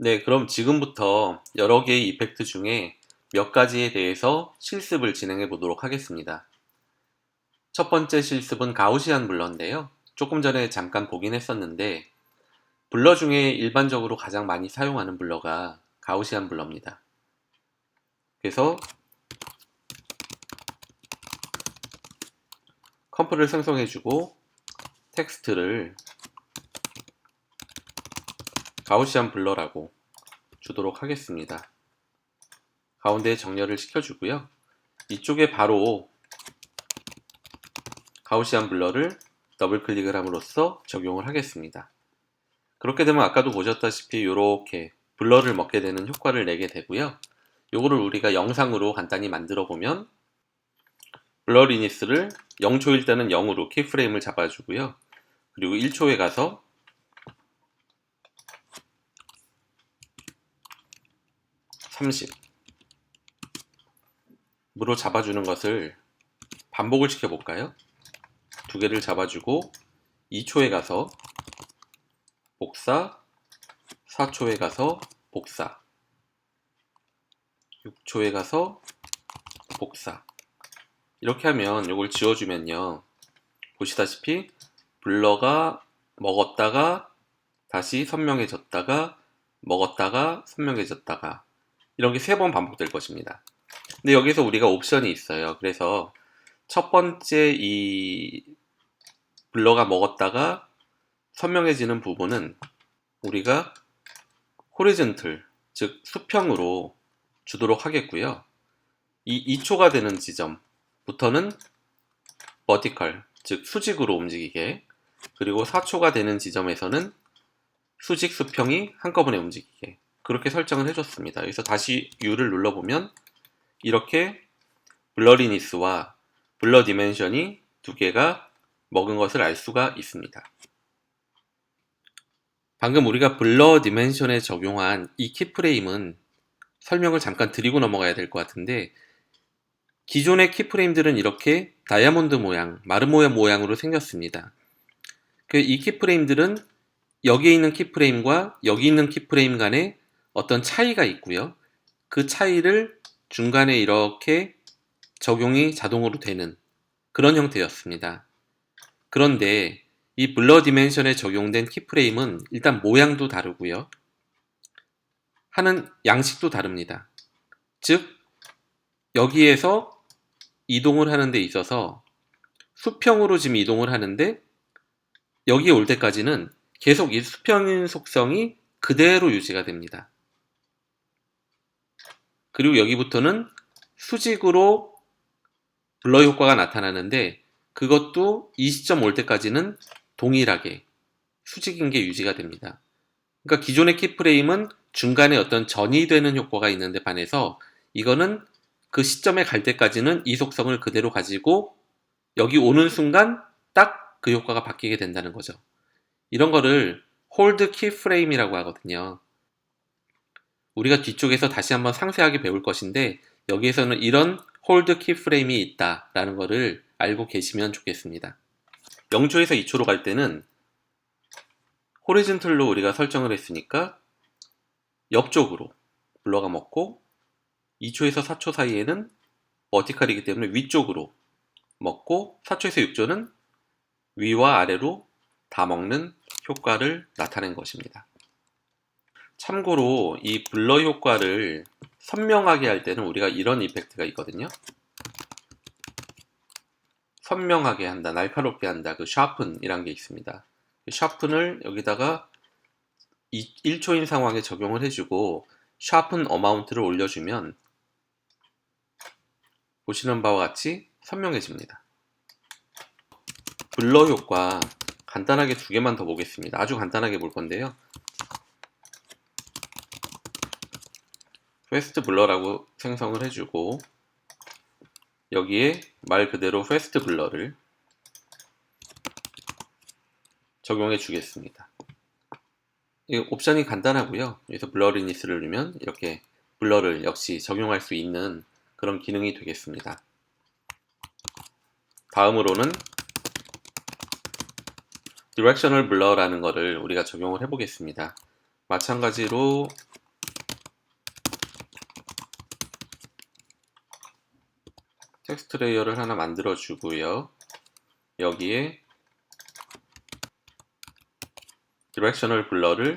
네, 그럼 지금부터 여러 개의 이펙트 중에 몇 가지에 대해서 실습을 진행해 보도록 하겠습니다. 첫 번째 실습은 가우시안 블러인데요. 조금 전에 잠깐 보긴 했었는데, 블러 중에 일반적으로 가장 많이 사용하는 블러가 가우시안 블러입니다. 그래서 컴프를 생성해주고 텍스트를 가우시안 블러라고 주도록 하겠습니다. 가운데에 정렬을 시켜주고요. 이쪽에 바로 가우시안 블러를 더블 클릭을 함으로써 적용을 하겠습니다. 그렇게 되면 아까도 보셨다시피 이렇게 블러를 먹게 되는 효과를 내게 되고요. 요거를 우리가 영상으로 간단히 만들어 보면 블러 리니스를 0초일 때는 0으로 키프레임을 잡아주고요. 그리고 1초에 가서 30 으로 잡아주는 것을 반복을 시켜볼까요? 두 개를 잡아주고 2초에 가서 복사, 4초에 가서 복사, 6초에 가서 복사. 이렇게 하면 이걸 지워주면요. 보시다시피 블러가 먹었다가 다시 선명해졌다가 먹었다가 선명해졌다가 이런 게 3번 반복될 것입니다. 근데 여기서 우리가 옵션이 있어요. 그래서 첫 번째 이 블러가 먹었다가 선명해지는 부분은 우리가 호리즌틀, 즉 수평으로 주도록 하겠고요. 이 2초가 되는 지점부터는 버티컬, 즉 수직으로 움직이게, 그리고 4초가 되는 지점에서는 수직 수평이 한꺼번에 움직이게, 그렇게 설정을 해줬습니다. 여기서 다시 U를 눌러보면 이렇게 블러 리니스와 블러 디멘션이 두 개가 먹은 것을 알 수가 있습니다. 방금 우리가 블러 디멘션에 적용한 이 키프레임은 설명을 잠깐 드리고 넘어가야 될 것 같은데, 기존의 키프레임들은 이렇게 다이아몬드 모양, 마르모야 모양으로 생겼습니다. 이 키프레임들은 여기에 있는 키프레임과 여기 있는 키프레임 간에 어떤 차이가 있고요. 그 차이를 중간에 이렇게 적용이 자동으로 되는 그런 형태였습니다. 그런데 이 블러 디멘션에 적용된 키프레임은 일단 모양도 다르고요. 하는 양식도 다릅니다. 즉, 여기에서 이동을 하는 데 있어서 수평으로 지금 이동을 하는데 여기에 올 때까지는 계속 이 수평인 속성이 그대로 유지가 됩니다. 그리고 여기부터는 수직으로 블러 효과가 나타나는데 그것도 이 시점 올 때까지는 동일하게 수직인 게 유지가 됩니다. 그러니까 기존의 키프레임은 중간에 어떤 전이 되는 효과가 있는데 반해서 이거는 그 시점에 갈 때까지는 이 속성을 그대로 가지고 여기 오는 순간 딱 그 효과가 바뀌게 된다는 거죠. 이런 거를 홀드 키프레임이라고 하거든요. 우리가 뒤쪽에서 다시 한번 상세하게 배울 것인데 여기에서는 이런 홀드 키프레임이 있다라는 거를 알고 계시면 좋겠습니다. 0초에서 2초로 갈 때는 호리즌틀로 우리가 설정을 했으니까 옆쪽으로 블러가 먹고 2초에서 4초 사이에는 버티컬이기 때문에 위쪽으로 먹고 4초에서 6초는 위와 아래로 다 먹는 효과를 나타낸 것입니다. 참고로 이 블러 효과를 선명하게 할 때는 우리가 이런 이펙트가 있거든요. 선명하게 한다, 날카롭게 한다, 그 샤픈이란 게 있습니다. 샤픈을 여기다가 1초인 상황에 적용을 해주고 샤픈 어마운트를 올려주면 보시는 바와 같이 선명해집니다. 블러 효과 간단하게 두 개만 더 보겠습니다. 아주 간단하게 볼 건데요. 패스트 블러라고 생성을 해주고 여기에 말 그대로 패스트 블러를 적용해 주겠습니다. 이 옵션이 간단하고요. 여기서 블러 리니스를 누르면 이렇게 블러를 역시 적용할 수 있는 그런 기능이 되겠습니다. 다음으로는 디렉셔널 블러라는 거를 우리가 적용을 해보겠습니다. 마찬가지로 텍스트 레이어를 하나 만들어 주고요. 여기에 디렉셔널 블러를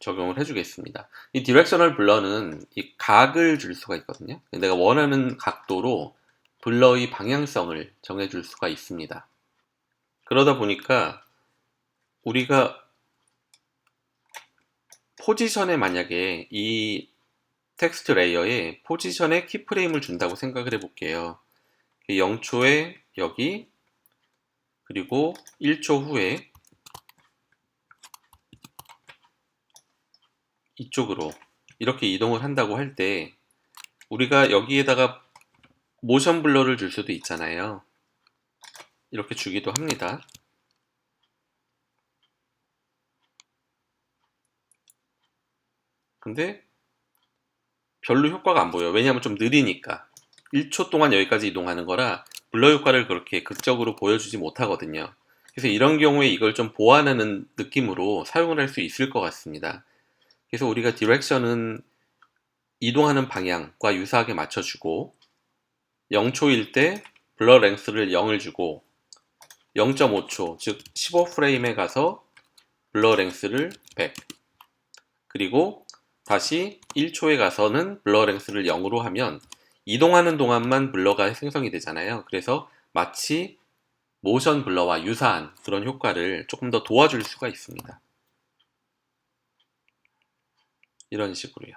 적용을 해주겠습니다. 이 디렉셔널 블러는 이 각을 줄 수가 있거든요. 내가 원하는 각도로 블러의 방향성을 정해줄 수가 있습니다. 그러다 보니까 우리가 포지션에 만약에 이 텍스트 레이어에 포지션에 키프레임을 준다고 생각을 해볼게요. 0초에 여기, 그리고 1초 후에 이쪽으로 이렇게 이동을 한다고 할 때 우리가 여기에다가 모션 블러를 줄 수도 있잖아요. 이렇게 주기도 합니다. 근데 별로 효과가 안 보여요. 왜냐하면 좀 느리니까. 1초 동안 여기까지 이동하는 거라 블러 효과를 그렇게 극적으로 보여주지 못하거든요. 그래서 이런 경우에 이걸 좀 보완하는 느낌으로 사용을 할 수 있을 것 같습니다. 그래서 우리가 디렉션은 이동하는 방향과 유사하게 맞춰주고 0초일 때 블러 랭스를 0을 주고 0.5초, 즉 15프레임에 가서 블러 랭스를 100, 그리고 다시 1초에 가서는 블러 랭스를 0으로 하면 이동하는 동안만 블러가 생성이 되잖아요. 그래서 마치 모션 블러와 유사한 그런 효과를 조금 더 도와줄 수가 있습니다. 이런 식으로요.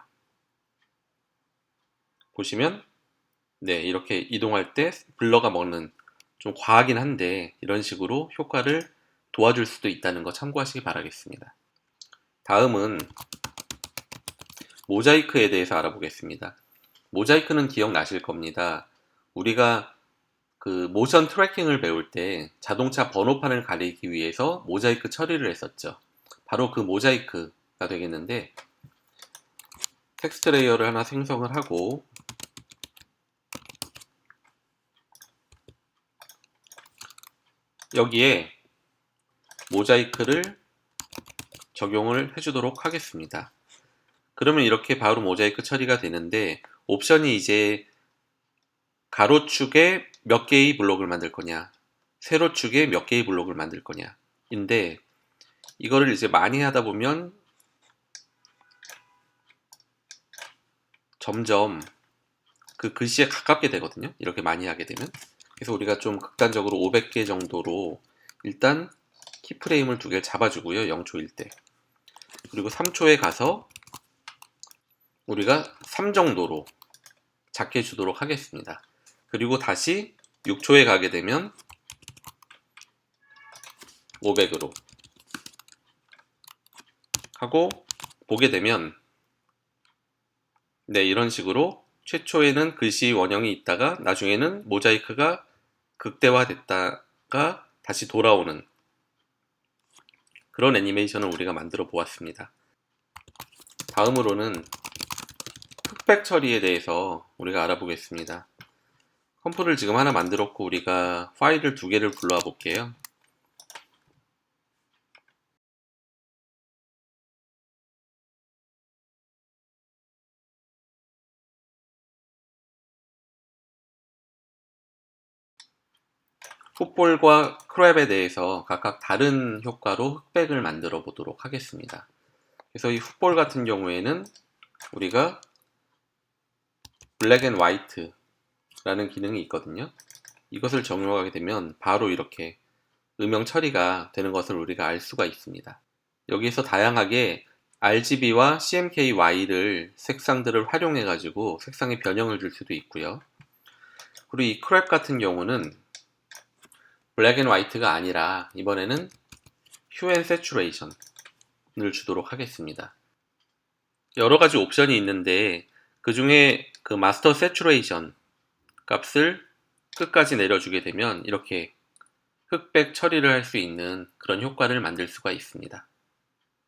보시면 네, 이렇게 이동할 때 블러가 먹는 좀 과하긴 한데 이런 식으로 효과를 도와줄 수도 있다는 거 참고하시기 바라겠습니다. 다음은 모자이크에 대해서 알아보겠습니다. 모자이크는 기억나실 겁니다. 우리가 그 모션 트래킹을 배울 때 자동차 번호판을 가리기 위해서 모자이크 처리를 했었죠. 바로 그 모자이크가 되겠는데 텍스트 레이어를 하나 생성을 하고 여기에 모자이크를 적용을 해주도록 하겠습니다. 그러면 이렇게 바로 모자이크 처리가 되는데 옵션이 이제 가로축에 몇 개의 블록을 만들 거냐, 세로축에 몇 개의 블록을 만들 거냐 인데 이거를 이제 많이 하다 보면 점점 그 글씨에 가깝게 되거든요. 이렇게 많이 하게 되면. 그래서 우리가 좀 극단적으로 500개 정도로 일단 키프레임을 2개를 잡아주고요. 0초일 때. 그리고 3초에 가서 우리가 3 정도로 작게 주도록 하겠습니다. 그리고 다시 6초에 가게 되면 500으로 하고 보게 되면 네, 이런 식으로 최초에는 글씨 원형이 있다가 나중에는 모자이크가 극대화됐다가 다시 돌아오는 그런 애니메이션을 우리가 만들어 보았습니다. 다음으로는 흑백 처리에 대해서 우리가 알아보겠습니다. 컴프를 지금 하나 만들었고 우리가 파일을 2개를 불러와 볼게요. 풋볼과 크랩에 대해서 각각 다른 효과로 흑백을 만들어 보도록 하겠습니다. 그래서 이 풋볼 같은 경우에는 우리가 블랙 앤 화이트 라는 기능이 있거든요. 이것을 적용하게 되면 바로 이렇게 음영 처리가 되는 것을 우리가 알 수가 있습니다. 여기에서 다양하게 RGB와 CMKY를 색상들을 활용해 가지고 색상의 변형을 줄 수도 있고요. 그리고 이 크랩 같은 경우는 블랙 앤 화이트가 아니라 이번에는 휴 앤 세츄레이션을 주도록 하겠습니다. 여러 가지 옵션이 있는데 그 중에 그 마스터 세츄레이션 값을 끝까지 내려주게 되면 이렇게 흑백 처리를 할 수 있는 그런 효과를 만들 수가 있습니다.